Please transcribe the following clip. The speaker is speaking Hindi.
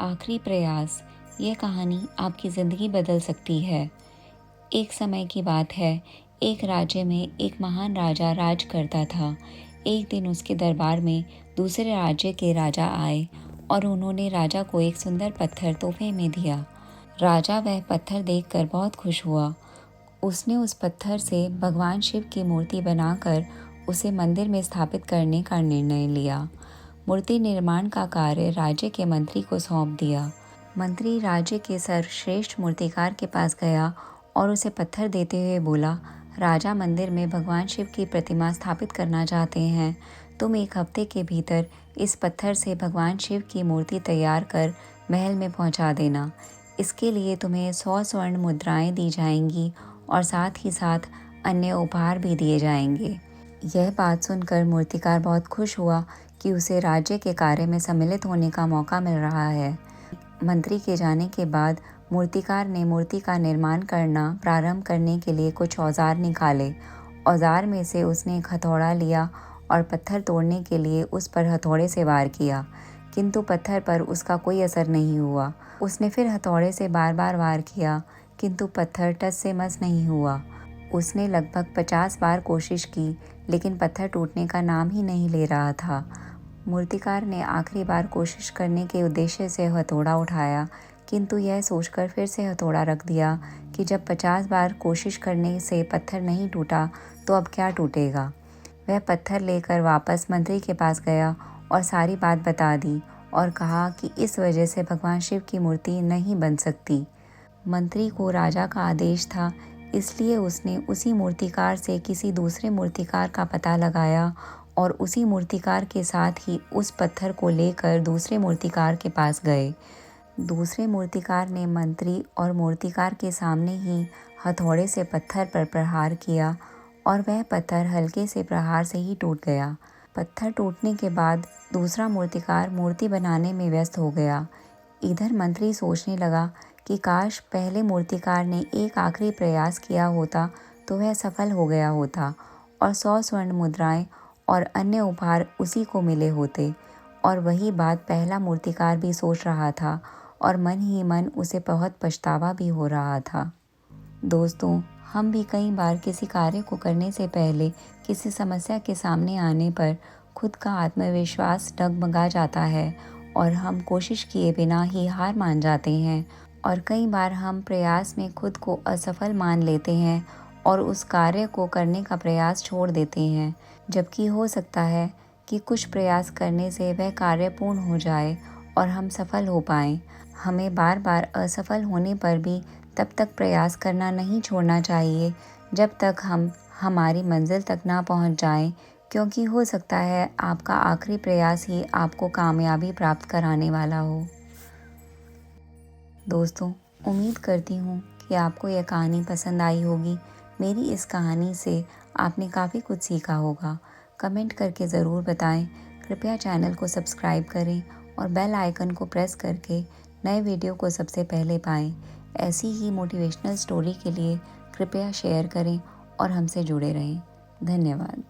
आखिरी प्रयास। ये कहानी आपकी ज़िंदगी बदल सकती है। एक समय की बात है, एक राज्य में एक महान राजा राज करता था। एक दिन उसके दरबार में दूसरे राज्य के राजा आए और उन्होंने राजा को एक सुंदर पत्थर तोहफे में दिया। राजा वह पत्थर देखकर बहुत खुश हुआ। उसने उस पत्थर से भगवान शिव की मूर्ति बनाकर उसे मंदिर में स्थापित करने का निर्णय लिया। मूर्ति निर्माण का कार्य राज्य के मंत्री को सौंप दिया। मंत्री राज्य के सर्वश्रेष्ठ मूर्तिकार के पास गया और उसे पत्थर देते हुए बोला, राजा मंदिर में भगवान शिव की प्रतिमा स्थापित करना चाहते हैं। तुम 1 हफ्ते के भीतर इस पत्थर से भगवान शिव की मूर्ति तैयार कर महल में पहुंचा देना। इसके लिए तुम्हें 100 स्वर्ण मुद्राएं दी जाएंगी और साथ ही साथ अन्य उपहार भी दिए जाएंगे। यह बात सुनकर मूर्तिकार बहुत खुश हुआ कि उसे राज्य के कार्य में सम्मिलित होने का मौका मिल रहा है। मंत्री के जाने के बाद मूर्तिकार ने मूर्ति का निर्माण करना प्रारंभ करने के लिए कुछ औजार निकाले। औजार में से उसने एक हथौड़ा लिया और पत्थर तोड़ने के लिए उस पर हथौड़े से वार किया, किंतु पत्थर पर उसका कोई असर नहीं हुआ। उसने फिर हथौड़े से बार बार वार किया, किंतु पत्थर टस से मस नहीं हुआ। उसने लगभग 50 बार कोशिश की, लेकिन पत्थर टूटने का नाम ही नहीं ले रहा था। मूर्तिकार ने आखिरी बार कोशिश करने के उद्देश्य से हथौड़ा उठाया, किंतु यह सोचकर फिर से हथौड़ा रख दिया कि जब 50 बार कोशिश करने से पत्थर नहीं टूटा तो अब क्या टूटेगा। वह पत्थर लेकर वापस मंत्री के पास गया और सारी बात बता दी और कहा कि इस वजह से भगवान शिव की मूर्ति नहीं बन सकती। मंत्री को राजा का आदेश था, इसलिए उसने उसी मूर्तिकार से किसी दूसरे मूर्तिकार का पता लगाया और उसी मूर्तिकार के साथ ही उस पत्थर को लेकर दूसरे मूर्तिकार के पास गए। दूसरे मूर्तिकार ने मंत्री और मूर्तिकार के सामने ही हथौड़े से पत्थर पर प्रहार किया और वह पत्थर हल्के से प्रहार से ही टूट गया। पत्थर टूटने के बाद दूसरा मूर्तिकार मूर्ति बनाने में व्यस्त हो गया। इधर मंत्री सोचने लगा कि काश पहले मूर्तिकार ने एक आखिरी प्रयास किया होता तो वह सफल हो गया होता और 100 स्वर्ण मुद्राएं और अन्य उपहार उसी को मिले होते। और वही बात पहला मूर्तिकार भी सोच रहा था और मन ही मन उसे बहुत पछतावा भी हो रहा था। दोस्तों, हम भी कई बार किसी कार्य को करने से पहले किसी समस्या के सामने आने पर खुद का आत्मविश्वास डगमगा जाता है और हम कोशिश किए बिना ही हार मान जाते हैं। और कई बार हम प्रयास में खुद को असफल मान लेते हैं और उस कार्य को करने का प्रयास छोड़ देते हैं, जबकि हो सकता है कि कुछ प्रयास करने से वह कार्य पूर्ण हो जाए और हम सफल हो पाएं। हमें बार बार असफल होने पर भी तब तक प्रयास करना नहीं छोड़ना चाहिए जब तक हम हमारी मंजिल तक ना पहुंच जाएं, क्योंकि हो सकता है आपका आखिरी प्रयास ही आपको कामयाबी प्राप्त कराने वाला हो। दोस्तों, उम्मीद करती हूँ कि आपको यह कहानी पसंद आई होगी। मेरी इस कहानी से आपने काफ़ी कुछ सीखा होगा। कमेंट करके ज़रूर बताएं। कृपया चैनल को सब्सक्राइब करें और बेल आइकन को प्रेस करके नए वीडियो को सबसे पहले पाएं। ऐसी ही मोटिवेशनल स्टोरी के लिए कृपया शेयर करें और हमसे जुड़े रहें। धन्यवाद।